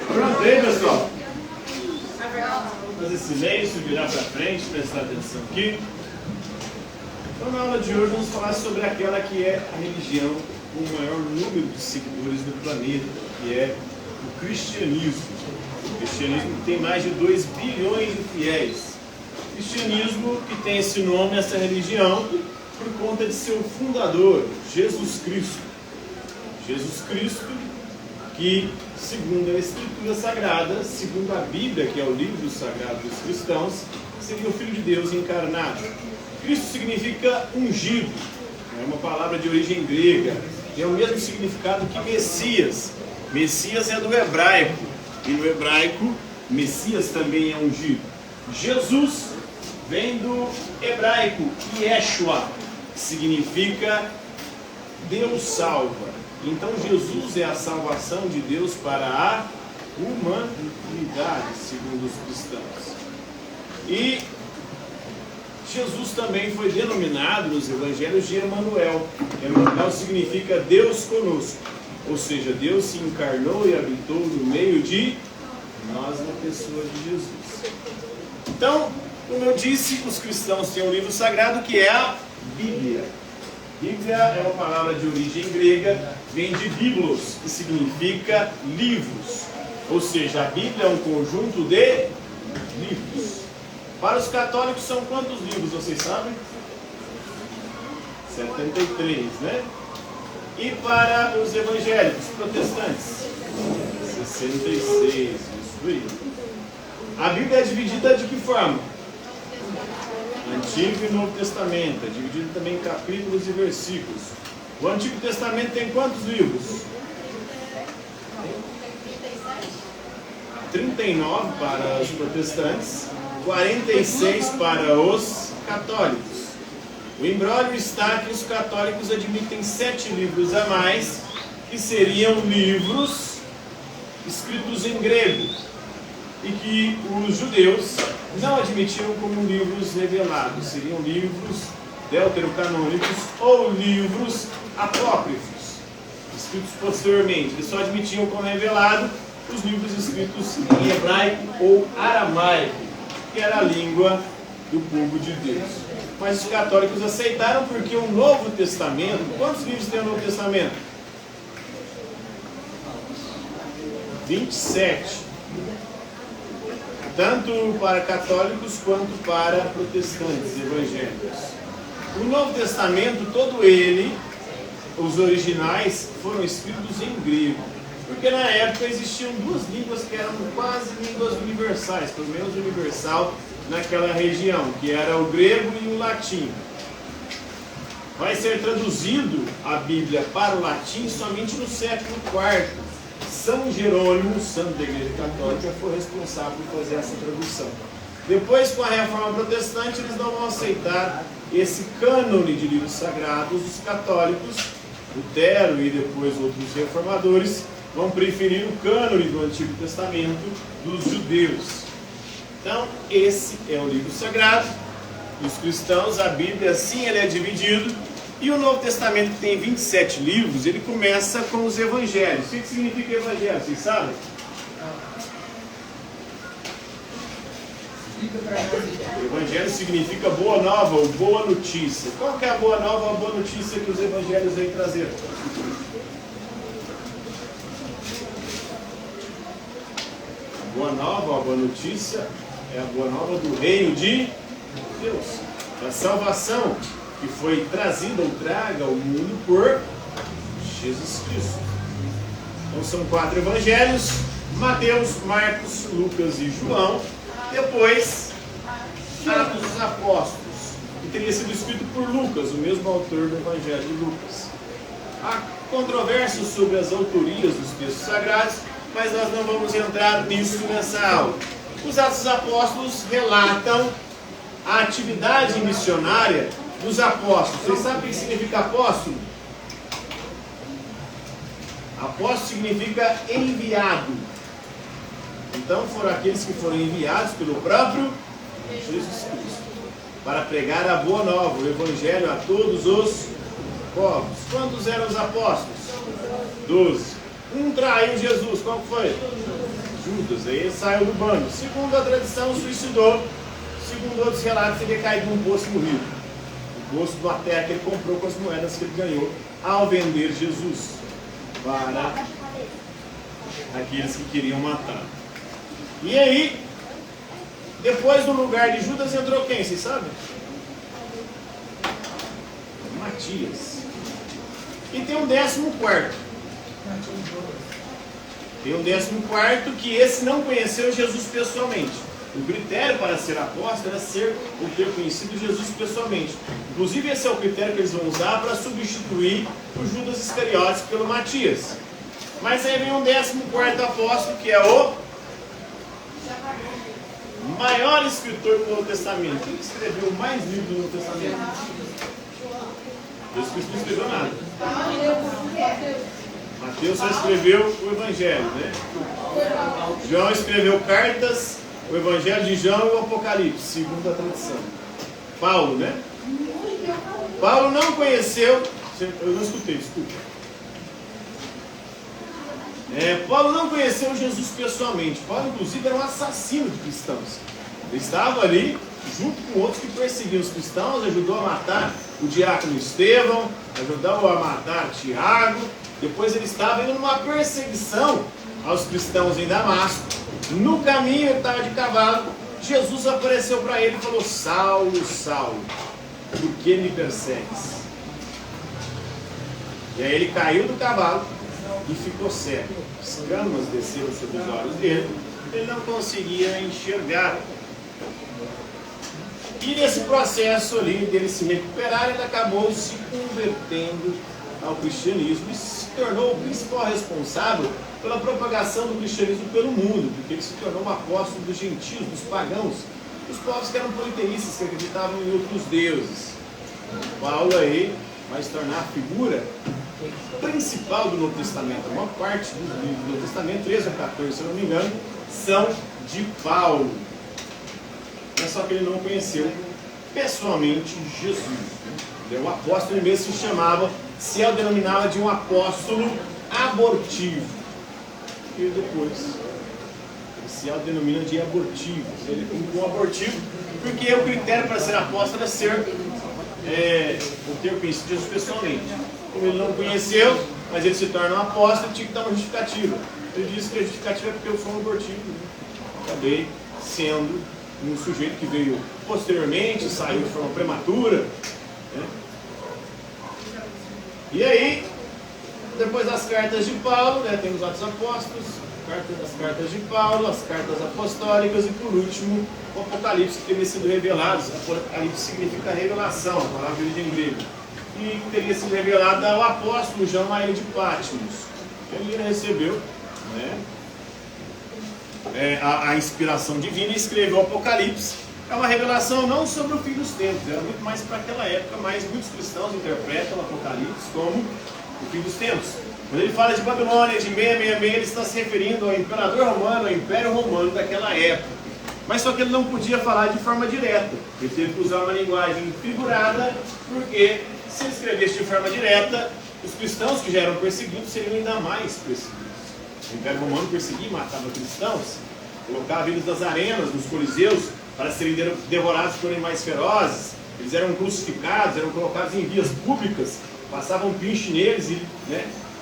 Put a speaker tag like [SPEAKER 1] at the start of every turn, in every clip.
[SPEAKER 1] Pronto, aí, pessoal? Fazer silêncio, virar para frente, prestar atenção aqui. Então, na aula de hoje, vamos falar sobre aquela que é a religião com o maior número de seguidores do planeta, que é o cristianismo. O cristianismo tem mais de 2 bilhões de fiéis. O cristianismo que tem esse nome, essa religião, por conta de seu fundador, Jesus Cristo. Jesus Cristo, que, segundo a Escritura Sagrada, segundo a Bíblia, que é o livro sagrado dos cristãos, seria o Filho de Deus encarnado. Cristo significa ungido, é uma palavra de origem grega, tem o mesmo significado que Messias. Messias é do hebraico, e no hebraico, Messias também é ungido. Jesus vem do hebraico, Yeshua, que significa Deus salva. Então Jesus é a salvação de Deus para a humanidade, segundo os cristãos. E Jesus também foi denominado nos evangelhos de Emanuel. Emanuel significa Deus conosco. Ou seja, Deus se encarnou e habitou no meio de nós na pessoa de Jesus. Então, como eu disse, os cristãos têm um livro sagrado que é a Bíblia. Bíblia é uma palavra de origem grega, vem de biblos, que significa livros. Ou seja, a Bíblia é um conjunto de livros. Para os católicos são quantos livros, vocês sabem? 73, né? E para os evangélicos, protestantes? 66, isso aí. A Bíblia é dividida de que forma? Antigo e Novo Testamento, é dividido também em capítulos e versículos. O Antigo Testamento tem quantos livros? 39 para os protestantes, 46 para os católicos. O imbróglio está que os católicos admitem 7 livros a mais, que seriam livros escritos em grego, e que os judeus não admitiam como livros revelados, seriam livros deuterocanônicos ou livros apócrifos, escritos posteriormente. Eles só admitiam como revelado os livros escritos em hebraico ou aramaico, que era a língua do povo de Deus. Mas os católicos aceitaram porque o Novo Testamento, quantos livros tem o Novo Testamento? 27. Tanto para católicos quanto para protestantes evangélicos. O Novo Testamento, todo ele, os originais, foram escritos em grego, porque na época existiam 2 línguas que eram quase línguas universais, pelo menos universal naquela região, que era o grego e o latim. Vai ser traduzido a Bíblia para o latim somente no século IV. São Jerônimo, santo da Igreja Católica, foi responsável por fazer essa tradução. Depois, com a Reforma Protestante, eles não vão aceitar esse cânone de livros sagrados. Os católicos, Lutero e depois outros reformadores, vão preferir o cânone do Antigo Testamento dos judeus. Então, esse é o livro sagrado dos cristãos. A Bíblia, assim, ele é dividido. E o Novo Testamento, que tem 27 livros, ele começa com os evangelhos. O que significa evangelho? Vocês sabem? O evangelho significa boa nova ou boa notícia. Qual que é a boa nova ou a boa notícia que os evangelhos vêm trazer? A boa nova ou a boa notícia é a boa nova do reino de Deus, da salvação que foi trazida ou traga ao mundo por Jesus Cristo. Então são 4 evangelhos: Mateus, Marcos, Lucas e João. Depois, Atos dos Apóstolos, que teria sido escrito por Lucas, o mesmo autor do evangelho de Lucas. Há controvérsias sobre as autorias dos textos sagrados, mas nós não vamos entrar nisso nessa aula. Os Atos dos Apóstolos relatam a atividade missionária dos apóstolos. Vocês sabem o que significa apóstolo? Apóstolo significa enviado. Então foram aqueles que foram enviados pelo próprio Jesus Cristo para pregar a boa nova, o evangelho a todos os povos. Quantos eram os apóstolos? 12. Um traiu Jesus, qual foi? Judas, aí ele saiu do bando. Segundo a tradição, suicidou. Segundo outros relatos, ele caído num poço e morrido. O poço de uma terra que ele comprou com as moedas que ele ganhou ao vender Jesus para aqueles que queriam matar. E aí, depois do lugar de Judas entrou quem, vocês sabem? Matias. E tem um 14º. Tem um 14º que esse não conheceu Jesus pessoalmente. O critério para ser apóstolo era ser ou ter conhecido Jesus pessoalmente. Inclusive esse é o critério que eles vão usar para substituir o Judas Iscariotes pelo Matias. Mas aí vem um 14º apóstolo, que é o maior escritor do Novo Testamento. Quem escreveu mais livros do Novo Testamento? Jesus Cristo não escreveu nada. Mateus só escreveu o Evangelho, né? João escreveu cartas, o Evangelho de João e o Apocalipse, segundo a tradição. Paulo, né? Paulo não conheceu, eu não escutei, desculpa. Paulo não conheceu Jesus pessoalmente. Paulo, inclusive, era um assassino de cristãos. Ele estava ali, junto com outros que perseguiam os cristãos, ajudou a matar o diácono Estevão, ajudou a matar Tiago. Depois ele estava indo numa perseguição aos cristãos em Damasco. No caminho, ele estava de cavalo. Jesus apareceu para ele e falou: Saulo, Saulo, por que me persegues? E aí ele caiu do cavalo e ficou cego. Escamas desceram sobre os olhos dele. Ele não conseguia enxergar. E nesse processo ali dele se recuperar, ele acabou se convertendo ao cristianismo e se tornou o principal responsável pela propagação do cristianismo pelo mundo, porque ele se tornou um apóstolo dos gentios, dos pagãos, dos povos que eram politeístas, que acreditavam em outros deuses. Paulo aí vai se tornar a figura principal do Novo Testamento. A maior parte dos livros do Novo Testamento, 13 ou 14, se eu não me engano, são de Paulo. Não é só que ele não conheceu pessoalmente Jesus. O apóstolo ele mesmo se denominava de um apóstolo abortivo. E depois ele se denomina de abortivo. Ele é um abortivo porque o critério para ser apóstolo é ser ou ter conhecido Jesus pessoalmente. Como ele não conheceu, mas ele se torna um apóstolo, tinha que dar uma justificativa. Ele disse que a justificativa é porque eu sou um abortivo. Acabei sendo um sujeito que veio posteriormente, saiu de forma prematura. Né? E aí, depois das cartas de Paulo, né, tem os Atos Apóstolos, as cartas de Paulo, as cartas apostólicas e por último o Apocalipse, que teria sido revelado. Apocalipse significa revelação, a palavra em grego. E teria sido revelado ao apóstolo João a ilha de Patmos. Ele recebeu, né, a inspiração divina e escreveu o Apocalipse. É uma revelação não sobre o fim dos tempos, era muito mais para aquela época, mas muitos cristãos interpretam o Apocalipse como o fim dos tempos. Quando ele fala de Babilônia, de 666, ele está se referindo ao imperador romano, ao império romano daquela época. Mas só que ele não podia falar de forma direta, ele teve que usar uma linguagem figurada, porque se ele escrevesse de forma direta, os cristãos que já eram perseguidos seriam ainda mais perseguidos. O Império Romano perseguia e matava cristãos, colocava eles nas arenas, nos coliseus, para serem devorados por animais ferozes. Eles eram crucificados, eram colocados em vias públicas, passavam pinche neles e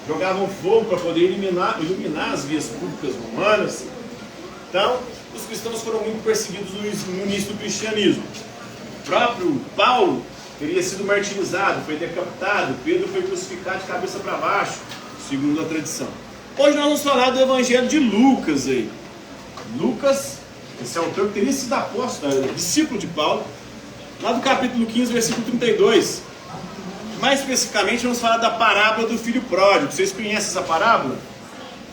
[SPEAKER 1] jogavam fogo para poder iluminar as vias públicas romanas. Então, os cristãos foram muito perseguidos no início do cristianismo. O próprio Paulo teria sido martirizado, foi decapitado, Pedro foi crucificado de cabeça para baixo, segundo a tradição. Hoje nós vamos falar do Evangelho de Lucas aí. Lucas, esse autor que teria sido apóstolo, discípulo de Paulo, lá do capítulo 15, versículo 32. Mais especificamente vamos falar da parábola do filho pródigo. Vocês conhecem essa parábola?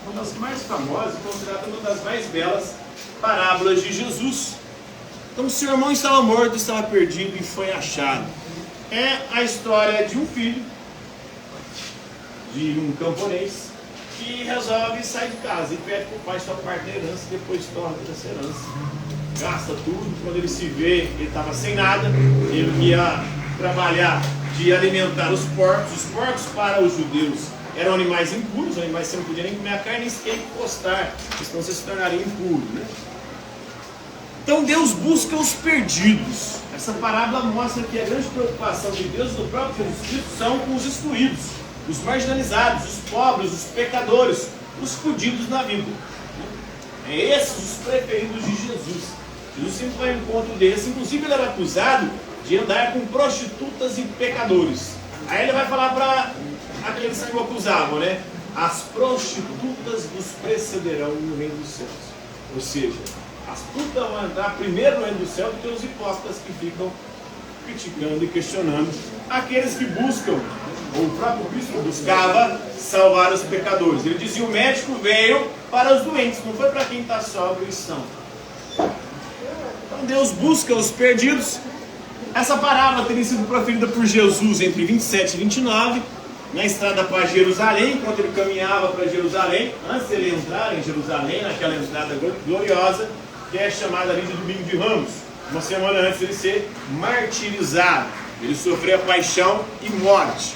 [SPEAKER 1] Uma das mais famosas, considerada uma das mais belas parábolas de Jesus. Então, seu irmão estava morto, estava perdido e foi achado. É a história de um filho, de um camponês, que resolve sair de casa e pede para o pai sua parte da herança, e depois torna essa herança. Gasta tudo, quando ele se vê, ele estava sem nada, ele ia trabalhar de alimentar os porcos. Os porcos para os judeus eram animais impuros, animais que você não podia nem comer a carne, nem sequer encostar, senão você se tornaria impuro, né? Então Deus busca os perdidos. Essa parábola mostra que a grande preocupação de Deus e do próprio Jesus Cristo são com os excluídos, os marginalizados, os pobres, os pecadores, os fudidos na vida. É esses os preferidos de Jesus. Jesus sempre vai ao encontro deles. Inclusive ele era acusado de andar com prostitutas e pecadores. Aí ele vai falar para aqueles que o acusavam, né? As prostitutas vos precederão no reino dos céus. Ou seja, as putas vão entrar primeiro no reino do céu do que os hipócritas que ficam criticando e questionando aqueles que buscam. O próprio Cristo buscava salvar os pecadores. Ele dizia: o médico veio para os doentes, não foi para quem está sóbrio e são. Então Deus busca os perdidos. Essa parábola teria sido proferida por Jesus entre 27 e 29, na estrada para Jerusalém, enquanto ele caminhava para Jerusalém, antes de ele entrar em Jerusalém, naquela entrada gloriosa, que é chamada ali de Domingo de Ramos, uma semana antes de ele ser martirizado. Ele sofreu a paixão e morte.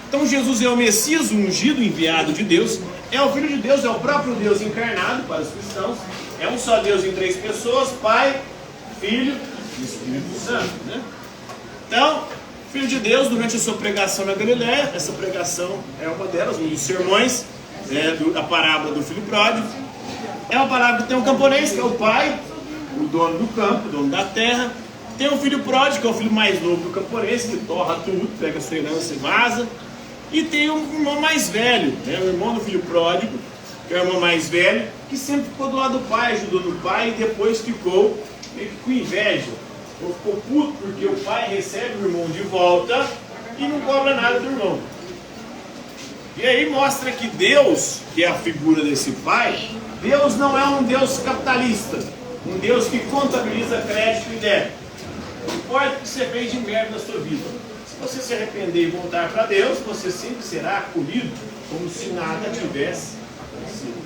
[SPEAKER 1] Então Jesus é o Messias, o ungido, enviado de Deus, é o Filho de Deus, é o próprio Deus encarnado para os cristãos, é um só Deus em três pessoas, Pai, Filho e Espírito Santo, né? Então, Filho de Deus, durante a sua pregação na Galileia, essa pregação é uma delas, um dos sermões da parábola do Filho Pródigo. É uma parábola que tem um camponês, que é o pai, o dono do campo, o dono da terra. Tem um filho pródigo, que é o filho mais novo do camponês, que torra tudo, pega a sua herança e vaza. E tem um irmão mais velho, né? O irmão do filho pródigo, que é o irmão mais velho, que sempre ficou do lado do pai, ajudou no pai, e depois ficou meio que com inveja. Ou ficou puto porque o pai recebe o irmão de volta e não cobra nada do irmão. E aí mostra que Deus, que é a figura desse pai, Deus não é um Deus capitalista, um Deus que contabiliza crédito e débito. Não importa o que você fez de merda na sua vida. Se você se arrepender e voltar para Deus, você sempre será acolhido como se nada tivesse acontecido.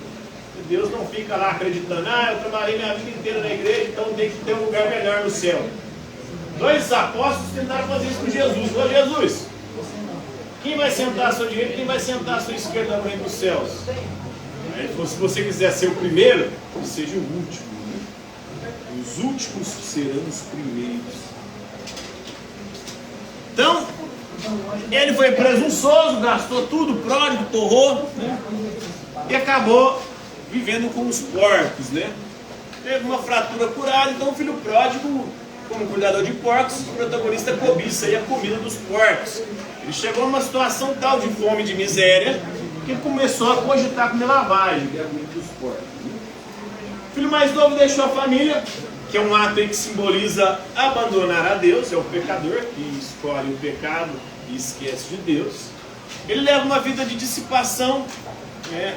[SPEAKER 1] Deus não fica lá acreditando: eu trabalhei minha vida inteira na igreja, então tem que ter um lugar melhor no céu. Dois apóstolos tentaram fazer isso com Jesus. Ô Jesus, quem vai sentar à sua direita e quem vai sentar à sua esquerda no reino dos céus? Aí ele falou: se você quiser ser o primeiro, que seja o último. Os últimos serão os primeiros. Então, ele foi presunçoso, gastou tudo, pródigo, torrou, né? E acabou vivendo com os porcos, né? Teve uma fratura curada, então o filho pródigo, como cuidador de porcos, o protagonista cobiça aí a comida dos porcos. Ele chegou numa situação tal de fome e de miséria que ele começou a cogitar comer lavagem, que é a comida dos porcos. O filho mais novo deixou a família, que é um ato aí que simboliza abandonar a Deus, é o pecador que escolhe o pecado e esquece de Deus. Ele leva uma vida de dissipação,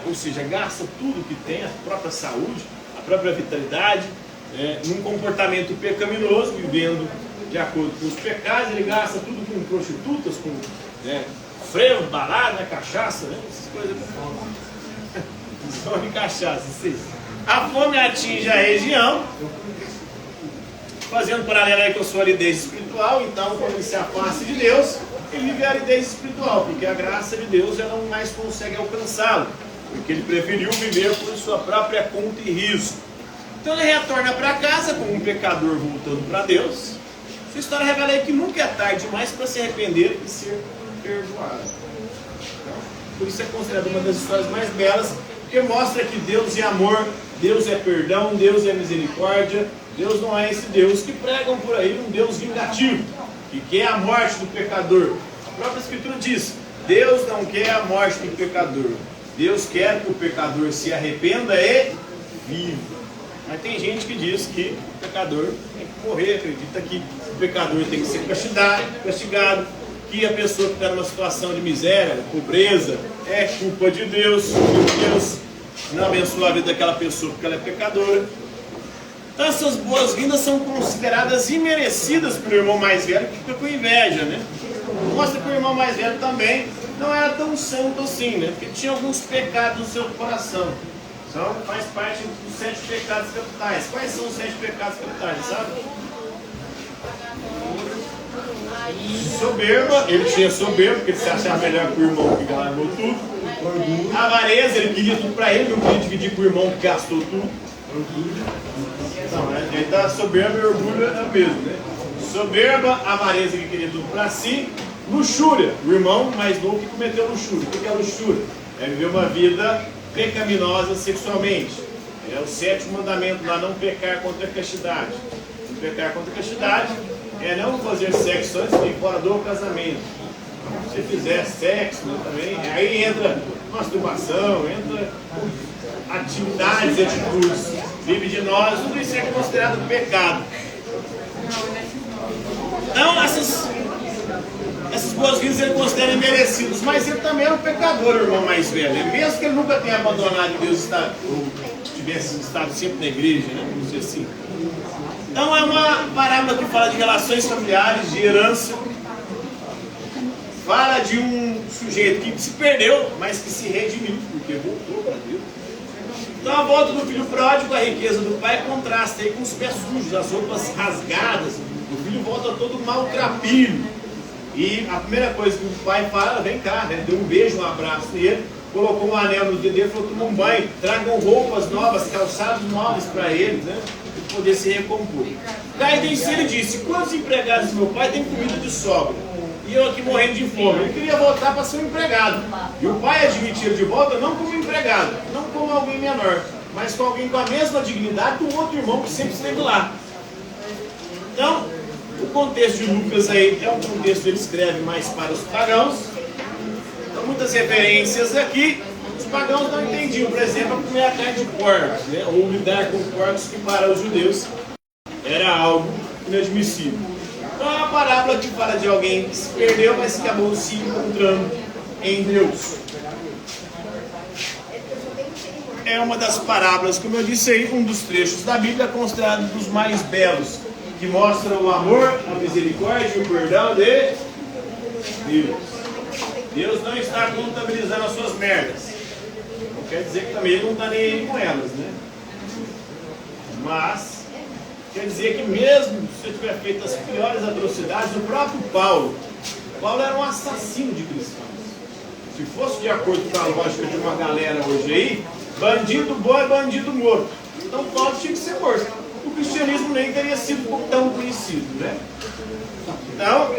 [SPEAKER 1] ou seja, gasta tudo que tem, a própria saúde, a própria vitalidade, num comportamento pecaminoso, vivendo de acordo com os pecados. Ele gasta tudo com prostitutas, com frevo, balada, cachaça, né? Essas coisas. Só de cachaça, sim. A fome atinge a região, fazendo paralelo aí com a sua aridez espiritual. Então, quando ele se afasta de Deus, ele vive a aridez espiritual, porque a graça de Deus já não mais consegue alcançá-lo, porque ele preferiu viver por sua própria conta e risco. Então ele retorna para casa como um pecador voltando para Deus. Essa história revela aí que nunca é tarde demais para se arrepender e ser perdoado. Então, por isso é considerada uma das histórias mais belas, porque mostra que Deus é amor, Deus é perdão, Deus é misericórdia. Deus não é esse Deus que pregam por aí, um Deus vingativo, que quer a morte do pecador. A própria Escritura diz: Deus não quer a morte do pecador. Deus quer que o pecador se arrependa e viva. Mas tem gente que diz que o pecador tem que morrer, acredita que o pecador tem que ser castigado, que a pessoa que está numa situação de miséria, pobreza, é culpa de Deus, que Deus não abençoa a vida daquela pessoa porque ela é pecadora. Então essas boas-vindas são consideradas imerecidas pelo irmão mais velho, que fica com inveja, né? Mostra que o irmão mais velho também não era tão santo assim, né? Porque tinha alguns pecados no seu coração. Então faz parte dos 7 pecados capitais. Quais são os 7 pecados capitais, sabe? Soberba, ele tinha soberba, porque ele se achava melhor que o irmão que largou tudo. Avareza, ele queria tudo para ele, não queria dividir com o irmão que gastou tudo. Não, né? Ele está soberba e orgulho é o mesmo, né? Soberba, avareza, que queria tudo para si. Luxúria, o irmão mais novo que cometeu luxúria. O que é luxúria? É viver uma vida pecaminosa sexualmente. É o 7º mandamento lá, não pecar contra a castidade. Não pecar contra a castidade é não fazer sexo antes de ir fora do casamento. Se fizer sexo, né, também, aí entra masturbação, entra atividades e atitudes libidinosas, tudo isso é considerado pecado. Então, essas boas-vindas ele considera merecidas, mas ele também é um pecador, o irmão mais velho. Mesmo que ele nunca tenha abandonado Deus, ou tivesse estado sempre na igreja, né, vamos dizer assim. Então é uma parábola que fala de relações familiares, de herança. Fala de um sujeito que se perdeu, mas que se redimiu, porque voltou para Deus. Então a volta do filho pródigo, a riqueza do pai, contrasta aí com os pés sujos, as roupas rasgadas. O filho volta todo maltrapilho. E a primeira coisa que o pai fala, vem cá, né? Deu um beijo, um abraço nele, colocou um anel no dedo dele, falou, toma um banho, tragam roupas novas, calçados novos para ele, né? Para poder se recompor. Daí ele disse, quantos empregados do meu pai têm comida de sobra? E eu aqui morrendo de fome. Ele queria voltar para ser um empregado. E o pai admitia ele de volta não como empregado, não como alguém menor, mas com alguém com a mesma dignidade do outro irmão que sempre esteve lá. Então, o contexto de Lucas aí é um contexto que ele escreve mais para os pagãos. Então, muitas referências aqui. Os pagãos não entendiam, por exemplo, a comer a carne de porcos, né? Ou lidar com porcos, que para os judeus era algo inadmissível. Então é uma parábola que fala de alguém que se perdeu, mas que acabou se encontrando em Deus. É uma das parábolas, como eu disse aí, um dos trechos da Bíblia considerado dos mais belos, que mostra o amor, a misericórdia e o perdão de Deus. Deus não está contabilizando as suas merdas. Não quer dizer que também ele não está nem aí com elas, né? Mas quer dizer que mesmo se você tiver feito as piores atrocidades, o próprio Paulo era um assassino de cristãos. Se fosse de acordo com a lógica de uma galera hoje aí, bandido bom é bandido morto. Então Paulo tinha que ser morto. O cristianismo nem teria sido tão conhecido, né? Então,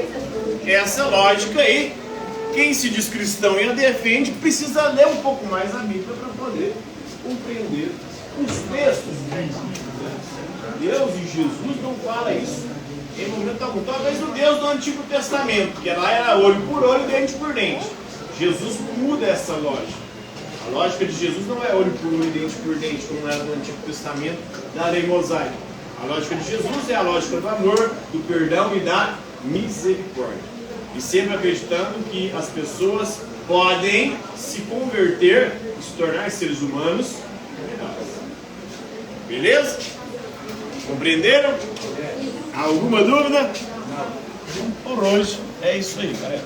[SPEAKER 1] essa lógica aí, quem se diz cristão e a defende, precisa ler um pouco mais a Bíblia para poder compreender os textos bíblicos. Deus e Jesus não fala isso em momento algum. Talvez o Deus do Antigo Testamento, que lá era olho por olho, dente por dente. Jesus muda essa lógica. A lógica de Jesus não é olho por olho, dente por dente, como era no Antigo Testamento da lei mosaica. A lógica de Jesus é a lógica do amor, do perdão e da misericórdia. E sempre acreditando que as pessoas podem se converter e se tornar seres humanos melhores. Beleza? Compreenderam? Alguma dúvida? Por hoje é isso aí, galera.